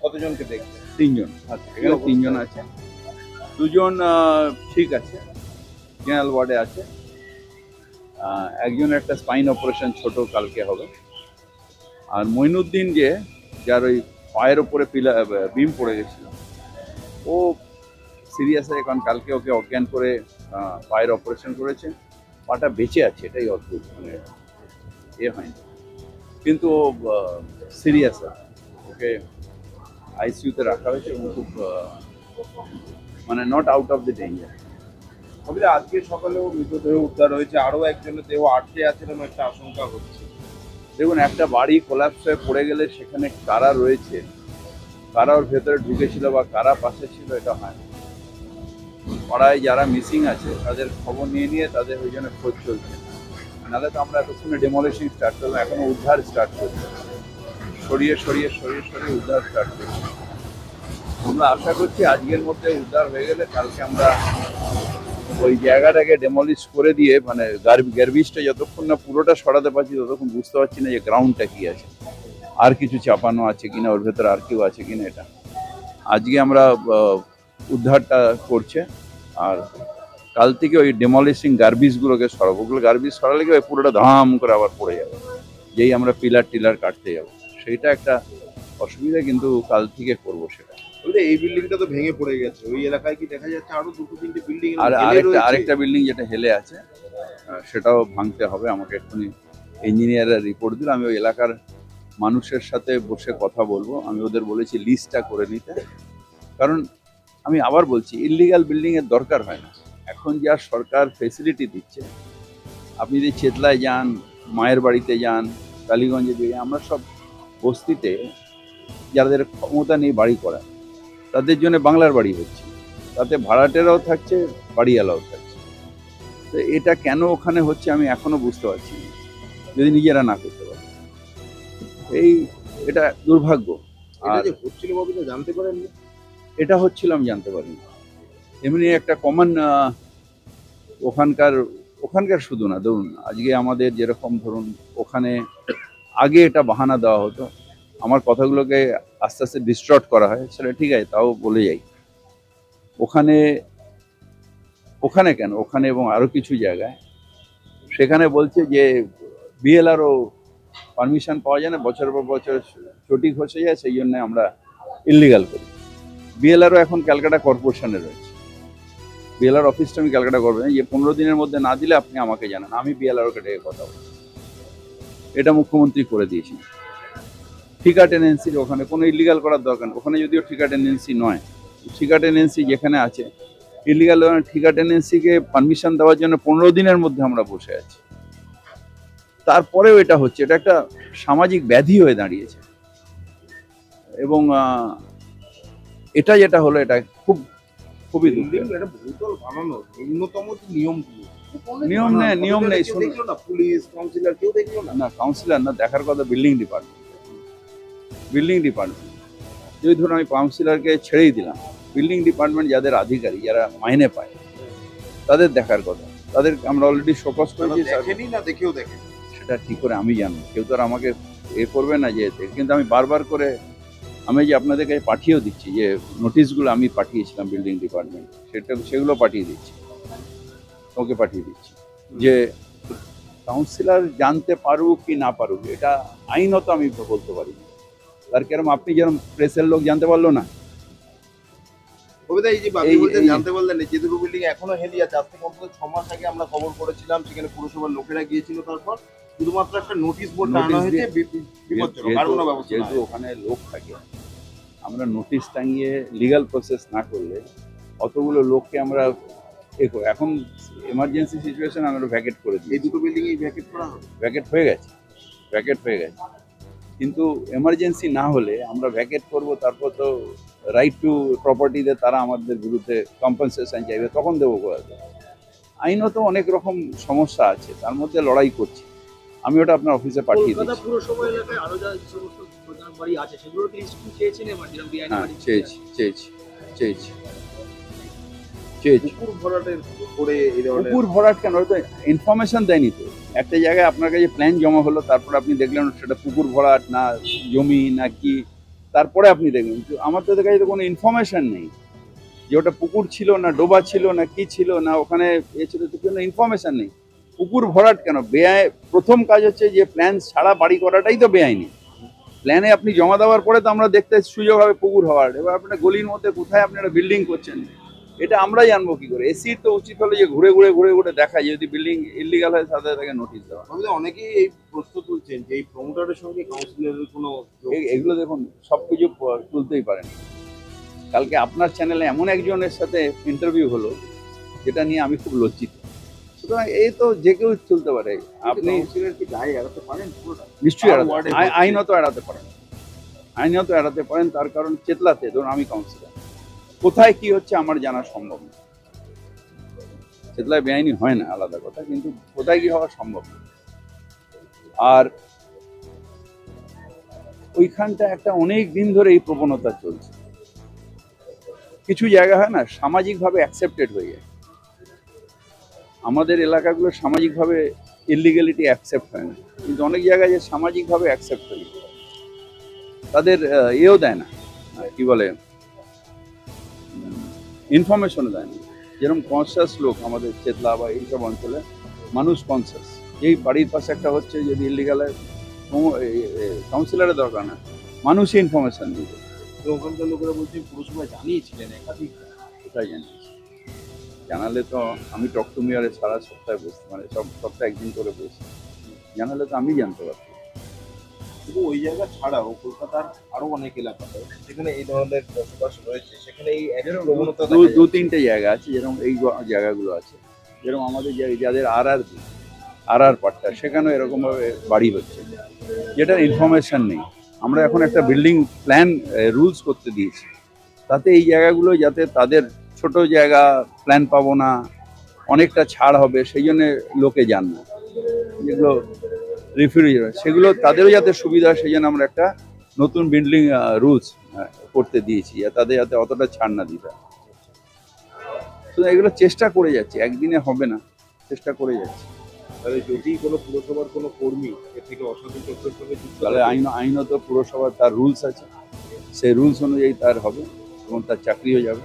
কতজনকে দেখছেন? 3 জন আছে, এখানে 3 জন আছে। 2 জন ঠিক আছে, জেনারেল ওয়ার্ডে আছে। একজন একটা স্পাইন অপারেশন ছোট কালকে হবে। আর মইনুদ্দিন যার ওই পায়ের ওপরে বিম পড়ে গেছিল, ও সিরিয়াস আছে, কারণ কালকে ওকে অজ্ঞান করে পায়ের অপারেশন করেছে। পাটা বেঁচে আছে, এটাই অদ্ভুত, মানে হয়নি, কিন্তু ও সিরিয়াস আছে। ওকে আইসিইউতে রাখা হয়েছে এবং খুব মানে not out of the danger. আজকে সকালেও মৃতদেহ উদ্ধার হয়েছে, আরো একজনের দেহ আটকে আছে এরকম একটা আশঙ্কা হচ্ছে। দেখুন, একটা বাড়ি কোলাপস হয়ে পড়ে গেলে সেখানে কারা রয়েছে, কারা ওর ভেতরে ঢুকেছিল বা কারা পাশে ছিল, এটা হয় না। পাড়ায় যারা মিসিং আছে তাদের খবর নিয়ে তাদের ওই জন্য খোঁজ চলছে। নাহলে তো আমরা এতক্ষণে ডেমোলিশন স্টার্ট করলাম, এখনো উদ্ধার স্টার্ট করছে, সরিয়ে উদ্ধার স্টার্ট করছে। আমরা আশা করছি আজকের মধ্যে উদ্ধার হয়ে গেলে কালকে আমরা ওই জায়গাটাকে ডেমলিশ করে দিয়ে, মানে গার্বেজটা যতক্ষণ না পুরোটা সরাতে পারছি ততক্ষণ বুঝতে পারছি না যে গ্রাউন্ডটা কি আছে, আর কিছু চাপানো আছে কিনা, ওর ভেতরে আর কেউ আছে কিনা। এটা আজকে আমরা উদ্ধারটা করছে, আর কাল থেকে ওই ডেমলিশিং গার্বেজগুলোকে সরাবো। ওগুলো গার্বেজ সরালে কি পুরোটা ধাম করে আবার পড়ে যাবে, যেই আমরা পিলার কাটতে যাবো, সেইটা একটা অসুবিধা, কিন্তু কাল থেকে করবো সেটা। এই বিল্ডিংটা তো ভেঙে পড়ে গেছে, ওই এলাকায় কি দেখা যাচ্ছে আরো 2-3টে বিল্ডিং? আর আরেকটা বিল্ডিং যেটা হেলে আছে, সেটাও ভাঙতে হবে। আমাকে এক্ষুনি ইঞ্জিনিয়াররা রিপোর্ট দিল, আমি ওই এলাকার মানুষের সাথে বসে কথা বলবো। আমি ওদের বলেছি লিস্টটা করে নিতে, কারণ আমি আবার বলছি ইললিগাল বিল্ডিং এর দরকার হয় না। এখন যা সরকার ফেসিলিটি দিচ্ছে, আপনি যদি চেতলায় যান, মায়ের বাড়িতে যান, কালীগঞ্জে যান, আমরা সব বস্তিতে যাদের ক্ষমতা নেই বাড়ি করা, তাদের জন্য বাংলার বাড়ি হচ্ছে, তাতে ভাড়াটেরাও থাকছে, বাড়িওয়ালাও থাকছে। তো এটা কেন ওখানে হচ্ছে আমি এখনো বুঝতে পারছি না, যদি নিজেরা না করতে পারে। এটা দুর্ভাগ্য। আর হচ্ছিল বলে জানতে পারেননি? এটা হচ্ছিল আমি জানতে পারিনি। এমনি একটা কমন ওখানকার শুধু না, ধরুন আজকে আমাদের যেরকম ধরুন ওখানে আগে এটা বাহানা দেওয়া হতো, আমার কথাগুলোকে আস্তে আস্তে ডিস্টর্ট করা হয়, সেটা ঠিক আছে, তাও বলে যাই। ওখানে কেন, ওখানে এবং আরো কিছু জায়গায় সেখানে বলছে যে বিএলআরও পারমিশন পাওয়া যায় না, বছর পর বছর ছুটি ঘষে যায়, সেই জন্য আমরা ইললিগাল করি। বিএলআরও এখন ক্যালকাটা কর্পোরেশনে রয়েছে, বিএলআর অফিসটা আমি ক্যালকাটা কর্পোরেশন, যে 15 দিনের মধ্যে না দিলে আপনি আমাকে জানান, আমি বিএলআরওকে ডেকে কথা বলবো। এটা মুখ্যমন্ত্রী করে দিয়েছেন। ঠিকা টেনেন্সির ওখানে কোনো ইলিগাল করার দরকার নেই, ওখানে যদিও ঠিকা টেনেন্সি নয়, ঠিকা টেনেন্সি যেখানে আছে, ইলিগাল ঠিকা টেনেন্সিকে পারমিশন দেওয়ার জন্য 15 দিনের মধ্যে আমরা বসে আছি। তারপরেও এটা হচ্ছে, এটা একটা সামাজিক ব্যাধি হয়ে দাঁড়িয়েছে। এবং এটা যেটা হলো, এটা খুবই দুঃখের। নিয়ম নেই। পুলিশ কাউন্সিলর কেউ দেখলো না? না, কাউন্সিলর না, দেখার কথা বিল্ডিং ডিপার্টমেন্ট। যদি ধরুন আমি কাউন্সিলরকে ছেড়েই দিলাম, বিল্ডিং ডিপার্টমেন্ট যাদের আধিকারিক, যারা মাইনে পায়, তাদের দেখার কথা। তাদের আমরা অলরেডি শোকজ করেছি, সেটা ঠিক করে আমি জানি, কেউ তো আর আমাকে করবে না যে। কিন্তু আমি বারবার করে আমি যে আপনাদের কাছে পাঠিয়েও দিচ্ছি, যে নোটিশগুলো আমি পাঠিয়েছিলাম বিল্ডিং ডিপার্টমেন্ট, সেগুলো পাঠিয়ে দিচ্ছি, ওকে পাঠিয়ে দিচ্ছি, যে কাউন্সিলর জানতে পারুক কি না পারুক, এটা আইনত আমি বলতে পারি। তার কেরম আপনি যেরকম প্রেসের লোক জানতে পারলো না, জানতে বললেন যে দুটো বিল্ডিং এখনো হেলি আছে। আজ থেকে অন্তত 6 মাস আগে আমরা খবর করেছিলাম, সেখানে পুরসভার লোকেরা গিয়েছিল, তারপর শুধুমাত্র একটা নোটিশ বোর্ড টাঙানো হয়েছে বিপজ্জনক, আর কোনো ব্যবস্থা যেহেতু ওখানে লোক থাকে, আমরা নোটিশ টাঙিয়ে লিগ্যাল প্রসেস না করলে অতগুলো লোককে আমরা এখন এমার্জেন্সি সিচুয়েশন আমরা ভ্যাকেট করে দিই। এই দুটো বিল্ডিং ভ্যাকেট করা হবে, ভ্যাকেট হয়ে গেছে। কিন্তু এমার্জেন্সি না হলে আমরা ভ্যাকেট করব, তারপর তো রাইট টু প্রপার্টিতে তারা আমাদের বিরুদ্ধে কম্পেনসেশন চাইবে, তখন দেবো কোথায়? আইনত অনেক রকম সমস্যা আছে, তার মধ্যে লড়াই করছি। আমি ওটা আপনার অফিসে পাঠিয়ে দিচ্ছি। পুরসভা এলাকায় আরো যা সমস্ত বাড়ি আছে সেগুলো কি চেয়েছেন? চেয়েছি। পুকুর ভরাট কেন, তো ইনফরমেশন দেয়নি তো। একটা জায়গায় আপনার কাছে প্ল্যান জমা হলো, তারপর আপনি দেখলেন সেটা পুকুর ভরাট না জমি না কি, তারপরে আপনি দেখবেন। কিন্তু আমাদের কাছে তো কোনো ইনফরমেশন নেই যে ওটা পুকুর ছিল না ডোবা ছিল না কি ছিল না ওখানে এ ছিল, তো কোনো ইনফরমেশন নেই। পুকুর ভরাট কেন বেআই? প্রথম কাজ হচ্ছে যে প্ল্যান ছাড়া বাড়ি করাটাই তো বেআইনি। প্ল্যানে আপনি জমা দেওয়ার পরে তো আমরা দেখতে সুযোগ হবে পুকুর হওয়ার। এবার আপনার গলির মধ্যে কোথায় আপনারা বিল্ডিং করছেন এটা আমরা জানবো কি করে? এসির তো উচিত হলো যে ঘুরে ঘুরে ঘুরে ঘুরে দেখা, যদি বিল্ডিং ইলিগাল হয় সাথে তাকে নোটিশ দেওয়া। তাহলে অনেকেই এই প্রশ্ন তুলছেন যে এই প্রমোটারের সঙ্গে কাউন্সিলরের কোনো যোগ এগুলো দেখুন সব কিছু তুলতেই পারেন। কালকে আপনার চ্যানেলে এমন একজনের সাথে ইন্টারভিউ হলো যেটা নিয়ে আমি খুব লজ্জিত। সুতরাং এই তো যে কেউ তুলতে পারে। আপনি কাউন্সিলর কি দায় এড়াতে পারেন পুরোটা? নিশ্চয়ই আর এড়াতে ওয়ার্ডে পারেন। হচ্ছে। আইনত এড়াতে পারেন, আইনত এড়াতে পারেন। তার কারণ চেতলাতে ধরুন আমি কাউন্সিলর, কোথায় কি হচ্ছে আমার জানা সম্ভব না। চেতলায় বেআইনি হয় না আলাদা কথা, কিন্তু কোথায় কি হওয়া সম্ভব না। আর ওইখানটা একটা অনেক দিন ধরে এই প্রবণতা চলছে। কিছু জায়গা হয় না সামাজিকভাবে অ্যাকসেপ্টেড হয়ে যায়, আমাদের এলাকাগুলো সামাজিকভাবে ইলিগ্যালিটি অ্যাকসেপ্ট হয় না, কিন্তু অনেক জায়গায় যে সামাজিকভাবে অ্যাকসেপ্ট হয়ে যায় তাদের এও দেয় না, কি বলে, ইনফরমেশনও দেয় না। যেরকম কনসাস লোক আমাদের চেতলা বা এইসব অঞ্চলে মানুষ কনসাস, এই বাড়ির পাশে একটা হচ্ছে যদি ইলিগাল কাউন্সিলরের দরকার না, মানুষই ইনফরমেশন দিবে। তো ওখানকার লোকেরা বলছেন পুরসভায় জানিয়েছিলেন একাধিক। কোথায় জানিয়েছি? জানালে তো আমি টক টু মিয়ারে সারা সপ্তাহে বসতে, মানে সব সপ্তাহে একদিন করে বসি, জানালে তো আমি জানতে পারতাম। শুধু ওই জায়গা ছাড়াও কলকাতার আরো অনেক এলাকাতে যেখানে এই ধরনের বসবাস রয়েছে সেখানে এই একই প্রবণতা দেখা দু যায়। তিনটে জায়গা আছে যেরকম এই জায়গাগুলো আছে, যেরকম আমাদের যাদের আর পাট্টা সেখানেও এরকমভাবে বাড়ি হচ্ছে, যেটার ইনফরমেশন নেই। আমরা এখন একটা বিল্ডিং প্ল্যান রুলস করতে দিয়েছি, তাতে এই জায়গাগুলো যাতে তাদের ছোট জায়গা প্ল্যান পাবো না, অনেকটা ছাড় হবে, সেই জন্য লোকে যান না, যেগুলো রিফিউজি সেগুলো তাদেরও যাতে সুবিধা হয় সেই জন্য আমরা একটা নতুন বিল্ডিং রুলস করতে দিয়েছি, তাদের যাতে অতটা ছাড় না দিতে হয়। তো এগুলো চেষ্টা করে যাচ্ছি, একদিনে হবে না, চেষ্টা করে যাচ্ছি। তাহলে যদি কোনো পুরসভার কোনো কর্মী এর থেকে অসাধু চক্রের সঙ্গে যুক্ত তাহলে থাকে, আইনত পুরসভার তার রুলস আছে, সেই রুলস অনুযায়ী তার হবে এবং তার চাকরিও যাবে।